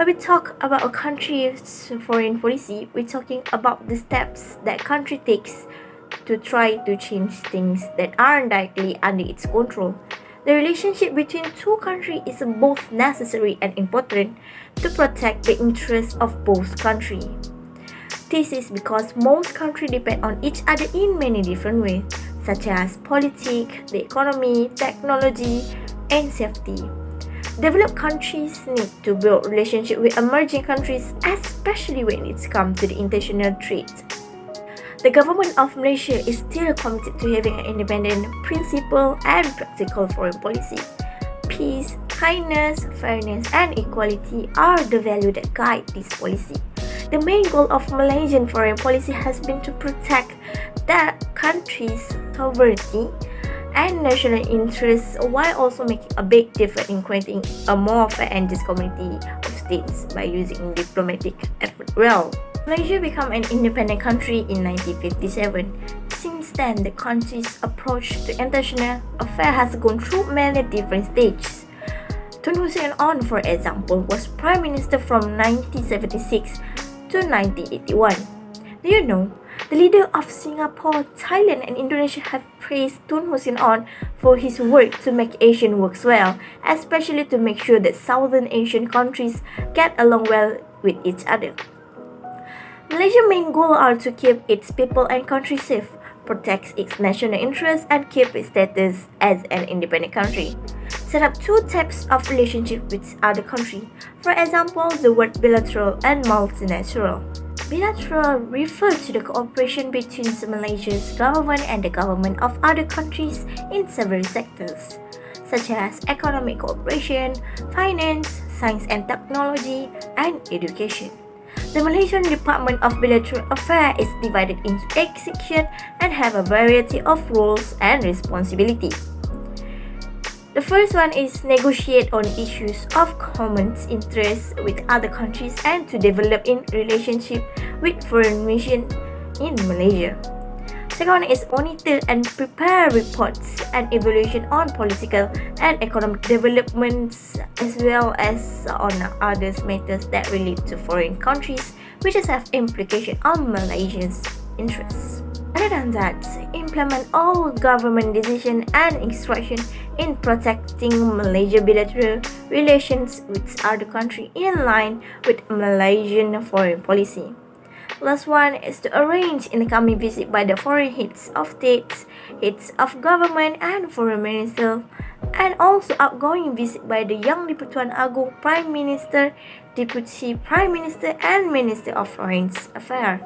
When we talk about a country's foreign policy, we're talking about the steps that country takes to try to change things that aren't directly under its control. The relationship between two countries is both necessary and important to protect the interests of both countries. This is because most countries depend on each other in many different ways, such as politics, the economy, technology, and safety. Developed countries need to build relationships with emerging countries, especially when it comes to the international trade. The government of Malaysia is still committed to having an independent, principled, and practical foreign policy. Peace, kindness, fairness, and equality are the values that guide this policy. The main goal of Malaysian foreign policy has been to protect that country's sovereignty and national interests while also making a big difference in creating a more fair and just community of states by using diplomatic effort well. Malaysia became an independent country in 1957. Since then, the country's approach to international affairs has gone through many different stages. Tun Hussein, for example, was Prime Minister from 1976 to 1981. Do you know, the leaders of Singapore, Thailand, and Indonesia have praised Tun Hussein for his work to make Asian work well, especially to make sure that Southern Asian countries get along well with each other. Malaysia's main goals are to keep its people and country safe, protect its national interests, and keep its status as an independent country. Set up two types of relationship with other countries. For example, the word bilateral and multilateral. Bilateral refers to the cooperation between Malaysia's government and the government of other countries in several sectors, such as economic cooperation, finance, science and technology, and education. The Malaysian Department of Bilateral Affairs is divided into 8 sections and have a variety of roles and responsibilities. The first one is negotiate on issues of common interest with other countries and to develop in relationship with foreign mission in Malaysia. Second one is monitor and prepare reports and evaluation on political and economic developments as well as on other matters that relate to foreign countries which have implication on Malaysia's interests. Other than that, implement all government decisions and instructions in protecting Malaysia's bilateral relations with other countries in line with Malaysian foreign policy. Last one is to arrange incoming visit by the foreign heads of states, heads of government and foreign minister, and also outgoing visit by the Yang di-Pertuan Agong Prime Minister, Deputy Prime Minister and Minister of Foreign Affairs.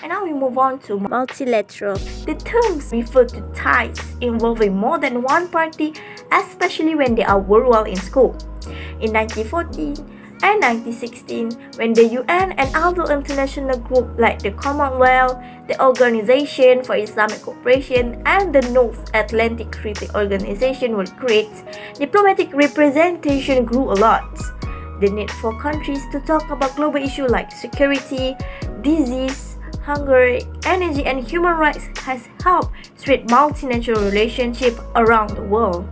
And now we move on to multilateral. The terms refer to ties involving more than one party, especially when they are worldwide in scope. In 1914 and 1916, when the UN and other international groups like the Commonwealth, the Organization for Islamic Cooperation, and the North Atlantic Treaty Organization were created, diplomatic representation grew a lot. The need for countries to talk about global issues like security, disease, hunger, energy, and human rights has helped spread multinational relationships around the world.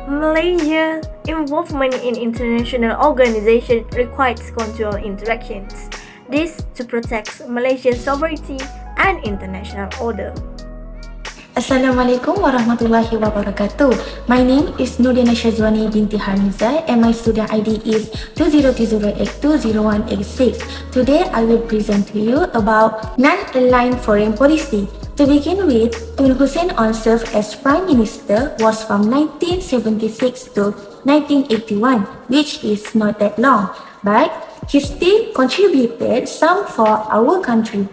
Malaysia's involvement in international organizations requires control interactions. This to protect Malaysia's sovereignty and international order. Assalamualaikum warahmatullahi wabarakatuh. My name is Nurina SYAZWANI binti HARNIZAT and my student ID is 2020820186. Today I will present to you about non-aligned foreign policy. To begin with, Tun Hussein served as Prime Minister was from 1976 to 1981, which is not that long, but he still contributed some for our country.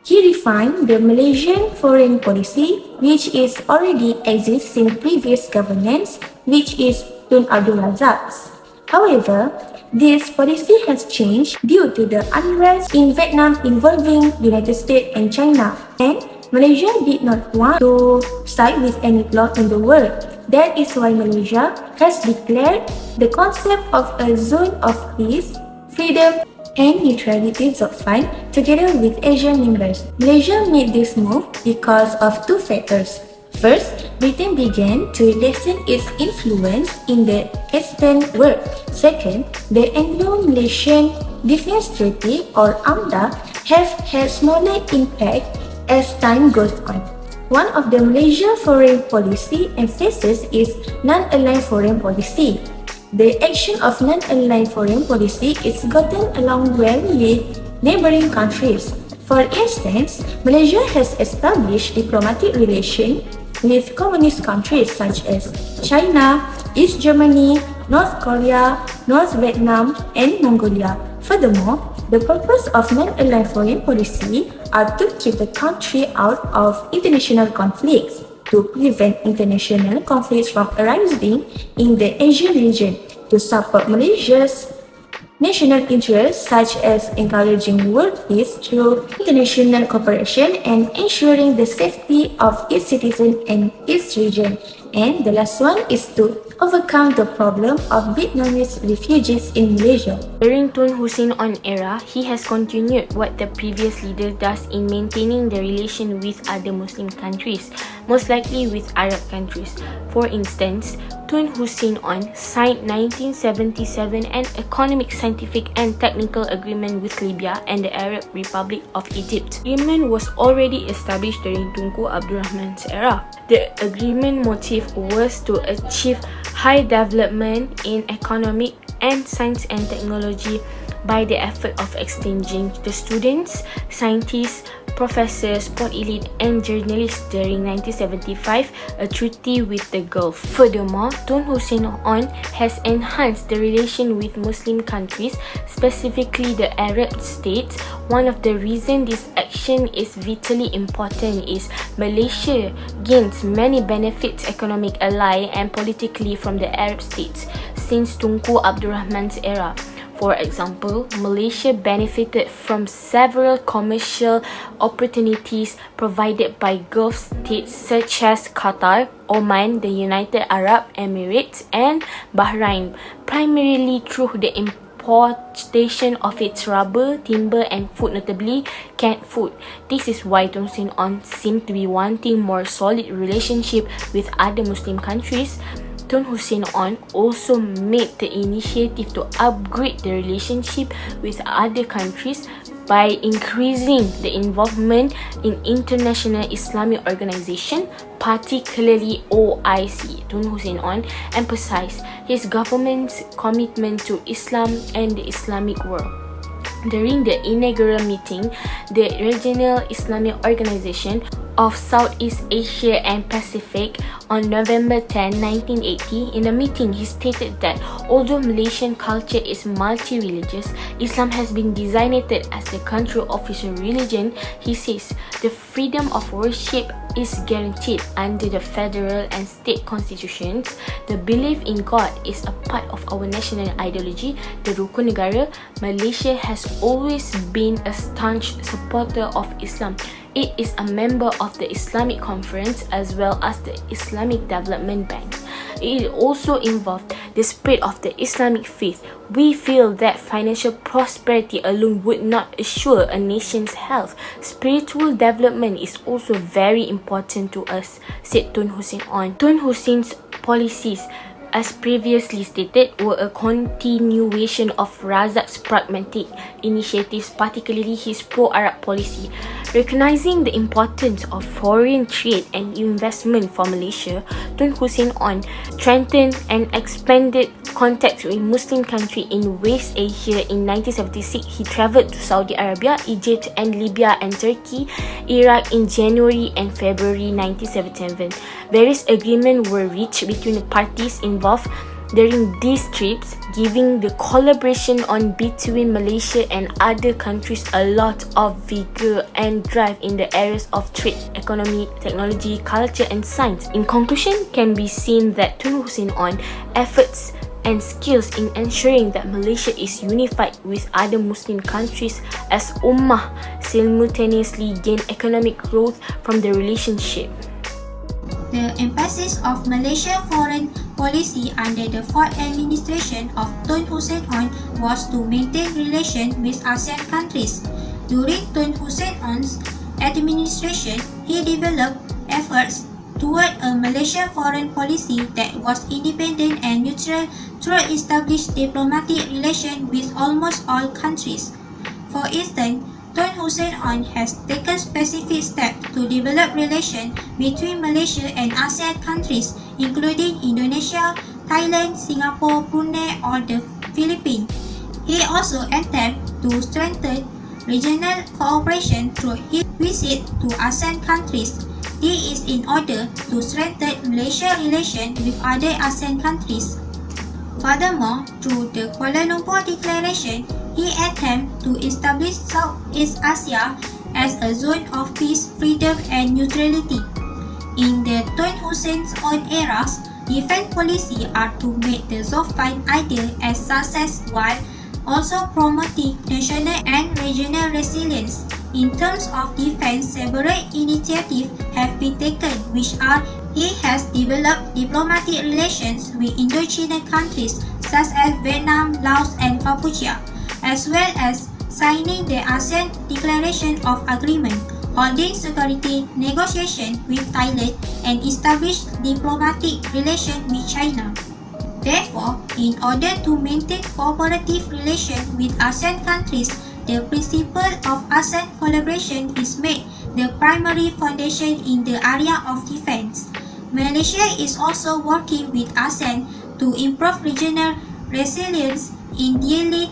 He refined the Malaysian foreign policy, which is already exists in previous governance, which is Tun Abdul Razak's. However, this policy has changed due to the unrest in Vietnam involving United States and China, and Malaysia did not want to side with any bloc in the world. That is why Malaysia has declared the concept of a zone of peace, freedom, and neutrality zone together with Asian members. Malaysia made this move because of two factors. First, Britain began to lessen its influence in the Eastern world. Second, the Anglo-Malaysian Defence Treaty or AMDA has had smaller impact as time goes on. One of the Malaysia foreign policy emphasis is non-aligned foreign policy. The action of non-aligned foreign policy is gotten along well with neighboring countries. For instance, Malaysia has established diplomatic relations with communist countries such as China, East Germany, North Korea, North Vietnam, and Mongolia. Furthermore, the purpose of non-aligned foreign policy are to keep the country out of international conflicts, to prevent international conflicts from arising in the Asian region, to support Malaysia's national interests such as encouraging world peace through international cooperation and ensuring the safety of its citizens and its region. And the last one is to overcome the problem of Vietnamese refugees in Malaysia. During Tun Hussein on era, he has continued what the previous leader does in maintaining the relation with other Muslim countries, most likely with Arab countries. For instance, Tun Hussein on signed 1977 an economic, scientific and technical agreement with Libya and the Arab Republic of Egypt. The agreement was already established during Tunku Abdul Rahman's era. The agreement motive was to achieve high development in economic and science and technology by the effort of exchanging the students, scientists, professors, sport elite and journalists during 1975, a treaty with the Gulf. Furthermore, Tun Hussein on has enhanced the relation with Muslim countries, specifically the Arab states. One of the reasons this action is vitally important is Malaysia gains many benefits economic ally and politically from the Arab states since Tunku Abdul Rahman's era. For example, Malaysia benefited from several commercial opportunities provided by Gulf states such as Qatar, Oman, the United Arab Emirates and Bahrain, primarily through the importation of its rubber, timber and food, notably canned food. This is why Tun Hussein on seemed to be wanting more solid relationship with other Muslim countries. Tun Hussein on also made the initiative to upgrade the relationship with other countries by increasing the involvement in international Islamic organization, particularly OIC. Tun Hussein on emphasized his government's commitment to Islam and the Islamic world. During the inaugural meeting, the Regional Islamic Organization of Southeast Asia and Pacific on November 10, 1980, in a meeting he stated that although Malaysian culture is multi-religious, Islam has been designated as the country's official religion. He says the freedom of worship is guaranteed under the federal and state constitutions. The belief in God is a part of our national ideology, the Rukun Negara. Malaysia has always been a staunch supporter of Islam. It is a member of the Islamic Conference as well as the Islamic Development Bank. It also involved the spread of the Islamic faith. We feel that financial prosperity alone would not assure a nation's health. Spiritual development is also very important to us, said Tun Hussein on. Tun Hussein's policies, as previously stated, were a continuation of Razak's pragmatic initiatives, particularly his pro-Arab policy. Recognizing the importance of foreign trade and investment for Malaysia, Tun Hussein on strengthened and expanded contacts with Muslim countries in West Asia. In 1976, he travelled to Saudi Arabia, Egypt and Libya and Turkey, Iraq in January and February 1977. Various agreements were reached between the parties involved during these trips, giving the collaboration on between Malaysia and other countries a lot of vigor and drive in the areas of trade, economy, technology, culture and science. In conclusion, can be seen that Tun Hussein on efforts and skills in ensuring that Malaysia is unified with other Muslim countries as Ummah simultaneously gain economic growth from the relationship. The emphasis of Malaysian foreign policy under the fourth administration of Tun Hussein on was to maintain relations with ASEAN countries. During Tun Hussein on's administration, he developed efforts toward a Malaysian foreign policy that was independent and neutral through established diplomatic relations with almost all countries. For instance, Tun Hussein On has taken specific steps to develop relations between Malaysia and ASEAN countries, including Indonesia, Thailand, Singapore, Brunei, or the Philippines. He also attempted to strengthen regional cooperation through his visit to ASEAN countries. This is in order to strengthen Malaysia's relations with other ASEAN countries. Furthermore, through the Kuala Lumpur Declaration, he attempted to establish Southeast Asia as a zone of peace, freedom, and neutrality. In the Tun Hussein's own eras, defense policy are to make the Zofine idea as success while also promoting national and regional resilience. In terms of defense, several initiatives have been taken, which are he has developed diplomatic relations with Indochina countries such as Vietnam, Laos, and Cambodia, as well as signing the ASEAN Declaration of Agreement, holding security negotiations with Thailand, and established diplomatic relations with China. Therefore, in order to maintain cooperative relations with ASEAN countries, the principle of ASEAN collaboration is made the primary foundation in the area of defense. Malaysia is also working with ASEAN to improve regional resilience in dealing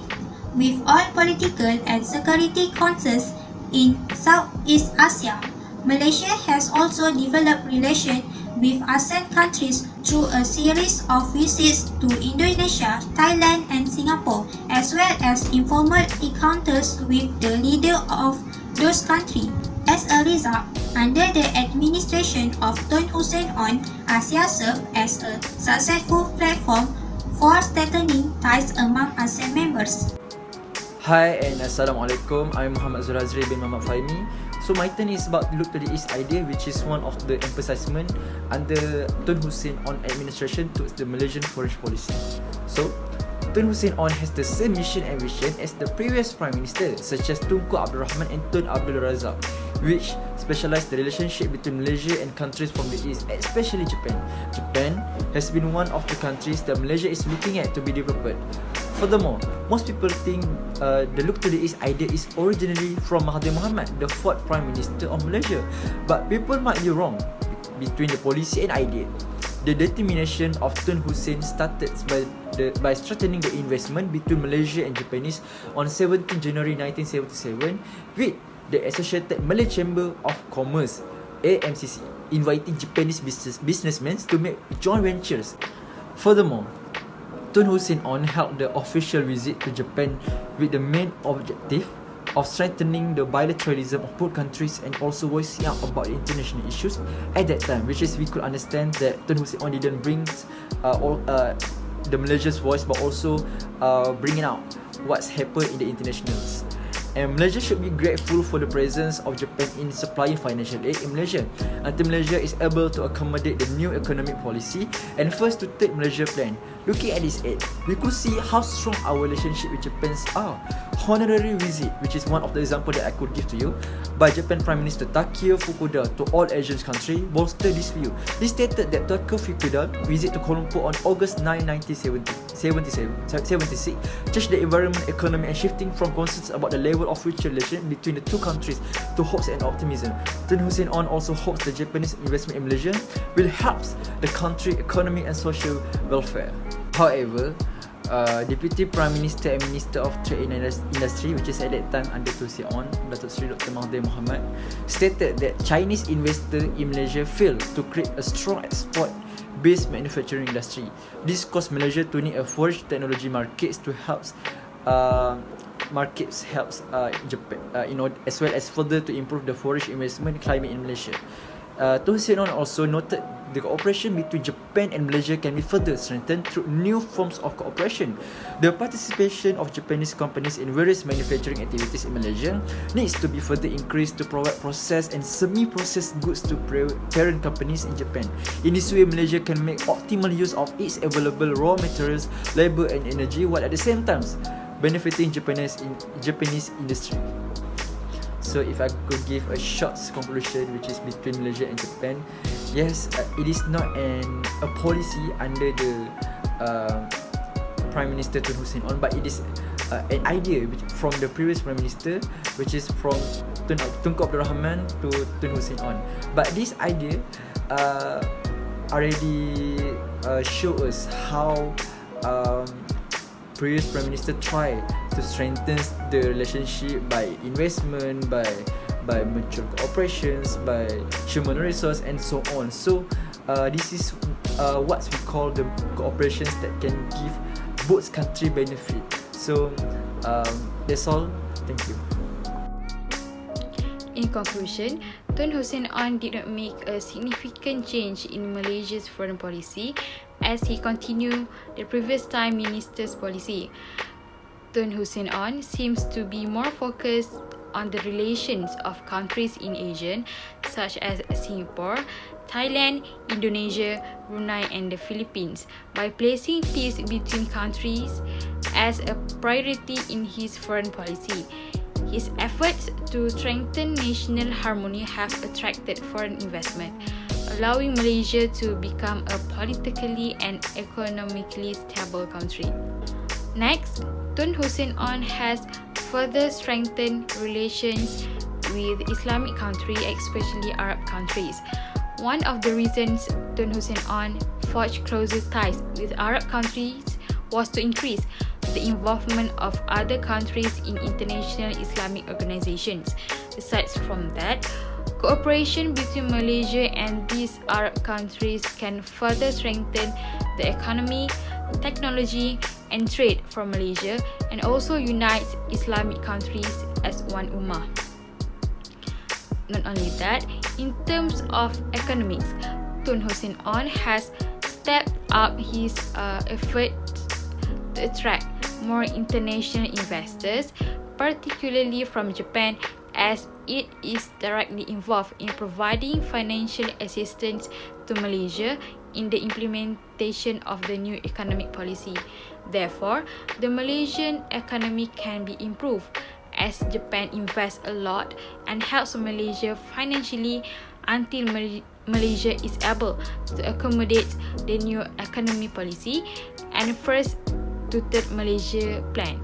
with all political and security concerns in Southeast Asia. Malaysia has also developed relations with ASEAN countries through a series of visits to Indonesia, Thailand, and Singapore, as well as informal encounters with the leaders of those countries. As a result, under the administration of Tun Hussein On, ASEA served as a successful platform for strengthening ties among ASEAN members. Hi and Assalamualaikum. I'm Muhammad ZULHADZREY bin Muhammad FAHIMI. So my turn is about look to the East idea, which is one of the emphasizement under Tun Hussein On administration towards the Malaysian foreign policy. So Tun Hussein On has the same mission and vision as the previous Prime Minister, such as Tunku Abdul Rahman and Tun Abdul Razak, which specialize the relationship between Malaysia and countries from the East, especially Japan. Japan has been one of the countries that Malaysia is looking at to be developed. Furthermore, most people think the look to the East idea is originally from Mahathir Mohamad, the fourth Prime Minister of Malaysia. But people might be wrong between the policy and idea. The determination of Tun Hussein started by strengthening the investment between Malaysia and Japanese on 17 January 1977 with the Associated Malay Chamber of Commerce (AMCC) inviting Japanese businessmen to make joint ventures. Furthermore, Tun Hussein On held the official visit to Japan with the main objective of strengthening the bilateralism of both countries and also voicing out about international issues at that time, which is we could understand that Tun Hussein On didn't bring the Malaysia's voice, but also bringing out what's happened in the internationals. And Malaysia should be grateful for the presence of Japan in supplying financial aid in Malaysia until Malaysia is able to accommodate the new economic policy and first to take Malaysia plan. Looking at this aid, we could see how strong our relationship with Japan are. Honorary visit, which is one of the examples that I could give to you, by Japan Prime Minister Takeo Fukuda to all Asian countries bolster this view. He stated that Takeo Fukuda visit to Kuala Lumpur on August 9, 1976 touched the environment, economy and shifting from concerns about the level of future relations between the two countries to hopes and optimism. Tun Hussein On also hopes the Japanese investment in Malaysia will help the country economy and social welfare. However, Deputy Prime Minister and Minister of Trade and Industry, which is at that time under Tun Hussein On, Datuk Seri Dr. Mahathir Mohamad, stated that Chinese investors in Malaysia failed to create a strong export-based manufacturing industry. This caused Malaysia to need a forage technology markets to help Japan, as well as further to improve the forage investment climate in Malaysia. Tun Hussein On also noted the cooperation between Japan and Malaysia can be further strengthened through new forms of cooperation. The participation of Japanese companies in various manufacturing activities in Malaysia needs to be further increased to provide processed and semi-processed goods to parent companies in Japan. In this way, Malaysia can make optimal use of its available raw materials, labour and energy, while at the same time benefiting Japanese industry. So if I could give a short conclusion, which is between Malaysia and Japan, Yes, it is not a policy under the Prime Minister Tun Hussein On, but it is an idea from the previous Prime Minister, which is from Tunku Abdul Rahman to Tun Hussein On. But this idea already show us how previous Prime Minister try to strengthen the relationship by investment, by mutual cooperations, by human resource and so on. So this is what we call the cooperations that can give both country benefit. So that's all. Thank you. In conclusion, Tun Hussein On did not make a significant change in Malaysia's foreign policy as he continued the previous Prime Minister's policy. Tun Hussein On seems to be more focused on the relations of countries in Asia such as Singapore, Thailand, Indonesia, Brunei and the Philippines by placing peace between countries as a priority in his foreign policy. His efforts to strengthen national harmony have attracted foreign investment, allowing Malaysia to become a politically and economically stable country. Next, Tun Hussein On has further strengthened relations with Islamic countries, especially Arab countries. One of the reasons Tun Hussein On forged closer ties with Arab countries was to increase the involvement of other countries in international Islamic organizations. Aside from that, cooperation between Malaysia and these Arab countries can further strengthen the economy, technology and trade for Malaysia and also unite Islamic countries as one ummah. Not only that, in terms of economics, Tun Hussein On has stepped up his efforts to attract more international investors, particularly from Japan, as it is directly involved in providing financial assistance to Malaysia in the implementation of the new economic policy. Therefore, the Malaysian economy can be improved as Japan invests a lot and helps Malaysia financially until Malaysia is able to accommodate the new economy policy and first to third Malaysia plan.